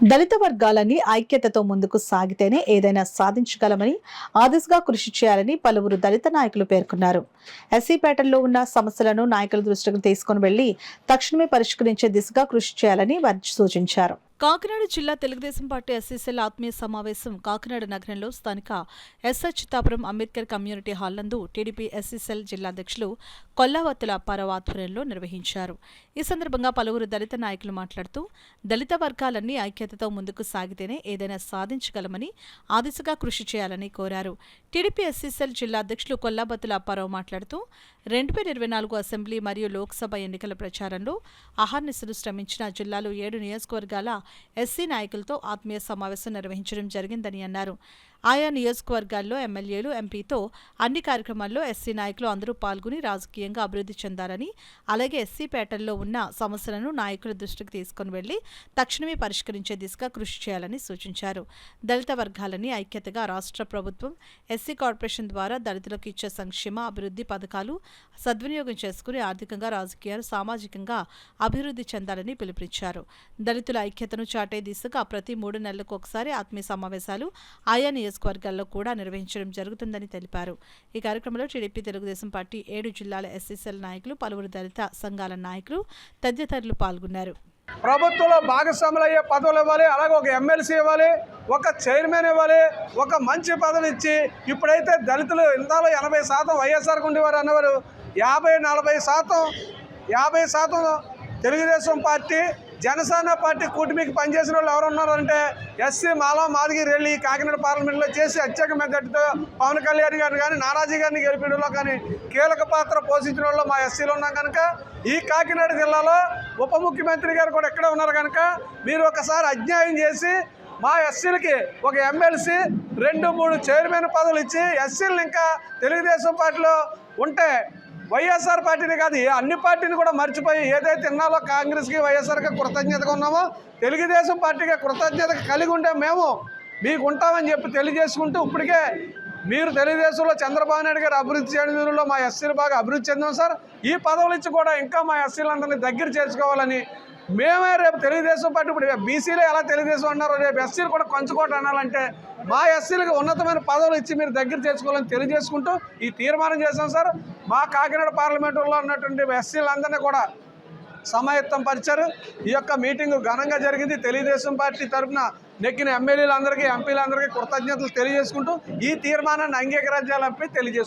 దళిత వర్గాలని ఐక్యతతో ముందుకు సాగితేనే ఏదైనా సాధించగలమని ఆ దిశగా కృషి చేయాలని పలువురు దళిత నాయకులు పేర్కొన్నారు. ఎస్సీపేటలో ఉన్న సమస్యలను నాయకుల దృష్టికి తీసుకుని వెళ్లి తక్షణమే పరిష్కరించే దిశగా కృషి చేయాలని వారు సూచించారు. కాకినాడ జిల్లా తెలుగుదేశం పార్టీ ఎస్సీసీల ఆత్మీయ సమావేశం కాకినాడ నగరంలో స్థానిక ఎస్హెచ్ చిత్తాపురం అంబేద్కర్ కమ్యూనిటీ హాల్ నందు టీడీపీ ఎస్సీసీల జిల్లా అధ్యక్షులు కొల్లావత్తుల పరవ ఆధ్వర్యంలో నిర్వహించారు. ఈ సందర్భంగా పలువురు దళిత నాయకులు మాట్లాడుతూ దళిత వర్గాలన్నీ ఐక్యతతో ముందుకు సాగితేనే ఏదైనా సాధించగలమని ఆ దిశగా కృషి చేయాలని కోరారు. టీడీపీ ఎస్సీసీల జిల్లా అధ్యక్షులు కొల్లావత్తుల పరవ మాట్లాడుతూ 2024 అసెంబ్లీ మరియు లోక్సభ ఎన్నికల ప్రచారంలో అహర్నిశలు శ్రమించిన జిల్లాలో 7 నియోజకవర్గాల ఎస్సీ నాయకులతో ఆత్మీయ సమావేశం నిర్వహించడం జరిగిందని అన్నారు. ఆయా నియోజకవర్గాల్లో ఎమ్మెల్యేలు, ఎంపీతో అన్ని కార్యక్రమాల్లో ఎస్సీ నాయకులు అందరూ పాల్గొని రాజకీయంగా అభివృద్ధి చెందాలని, అలాగే ఎస్సీపేటల్లో ఉన్న సమస్యలను నాయకుల దృష్టికి తీసుకుని వెళ్లి తక్షణమే పరిష్కరించే దిశగా కృషి చేయాలని సూచించారు. దళిత వర్గాలని ఐక్యతగా రాష్ట్ర ప్రభుత్వం ఎస్సీ కార్పొరేషన్ ద్వారా దళితులకు ఇచ్చే సంక్షేమ అభివృద్ధి పథకాలు సద్వినియోగం చేసుకుని ఆర్థికంగా, రాజకీయాలు, సామాజికంగా అభివృద్ధి చెందాలని పిలుపునిచ్చారు. దళితుల ఐక్యతను చాటే దిశగా ప్రతి 3 నెలలకు ఒకసారి ఆత్మీయ సమావేశాలు ఆయా నియోజకవర్గాల్లో కూడా నిర్వహించడం జరుగుతుందని తెలిపారు. ఈ కార్యక్రమంలో టీడీపీ తెలుగుదేశం పార్టీ 7 జిల్లాల ఎస్సీసీల నాయకులు, పలువురు దళిత సంఘాల నాయకులు తదితరులు పాల్గొన్నారు. ప్రభుత్వంలో భాగస్వాములయ్యే పదవులు ఇవ్వాలి, అలాగే ఒక ఎమ్మెల్సీ ఇవ్వాలి, ఒక చైర్మన్ ఇవ్వాలి, ఒక మంచి పదవి ఇచ్చి ఇప్పుడైతే దళితులు ఇందాలో 80% వైఎస్ఆర్కి ఉండేవారు అన్నవారు 50% తెలుగుదేశం పార్టీ, జనసేన పార్టీ కూటమికి పనిచేసిన వాళ్ళు ఎవరు ఉన్నారంటే ఎస్సీ మాదిగిరి వెళ్ళి కాకినాడ పార్లమెంట్లో చేసి అత్యధిక మెజార్టీతో పవన్ కళ్యాణ్ గారిని కానీ నారాజీ గారిని గెలిపించడంలో కానీ కీలక పాత్ర పోషించిన వాళ్ళు మా ఎస్సీలు ఉన్నాం కనుక ఈ కాకినాడ జిల్లాలో ఉప ముఖ్యమంత్రి గారు కూడా ఎక్కడే ఉన్నారు కనుక మీరు ఒకసారి అన్యాయం చేసి మా ఎస్సీలకి ఒక ఎమ్మెల్సీ 2-3 చైర్మన్ పదవులు ఇచ్చి ఎస్సీలను ఇంకా తెలుగుదేశం పార్టీలో ఉంటే వైఎస్ఆర్ పార్టీని కాదు అన్ని పార్టీని కూడా మర్చిపోయి ఏదైతే ఇన్నాలో కాంగ్రెస్కి వైఎస్ఆర్కి కృతజ్ఞతగా ఉన్నామో తెలుగుదేశం పార్టీకి కృతజ్ఞత కలిగి ఉంటే మేము మీకు ఉంటామని చెప్పి తెలియజేసుకుంటూ ఇప్పటికే మీరు తెలుగుదేశంలో చంద్రబాబు నాయుడు గారు అభివృద్ధి చేయడంలో మా ఎస్సీలు బాగా అభివృద్ధి చెందాం సార్. ఈ పదవులు ఇచ్చి కూడా ఇంకా మా ఎస్సీలందరినీ దగ్గర చేర్చుకోవాలని మేమే రేపు తెలుగుదేశం పార్టీ ఇప్పుడు బీసీలో ఎలా తెలుగుదేశం అన్నారో రేపు ఎస్సీలు కూడా కొంచుకోట అనాలంటే మా ఎస్సీలకు ఉన్నతమైన పదవులు ఇచ్చి మీరు దగ్గర చేసుకోవాలని తెలియజేసుకుంటూ ఈ తీర్మానం చేశాం సార్. మా కాకినాడ పార్లమెంటులో ఉన్నటువంటి ఎస్సీలందరినీ కూడా సమాయత్తం పరిచారు. ఈ యొక్క మీటింగు ఘనంగా జరిగింది. తెలుగుదేశం పార్టీ తరఫున నెక్కిన ఎమ్మెల్యేలందరికీ, ఎంపీలందరికీ కృతజ్ఞతలు తెలియజేసుకుంటూ ఈ తీర్మానాన్ని అంగీకరించాలని తెలియజేసుకుంటాం.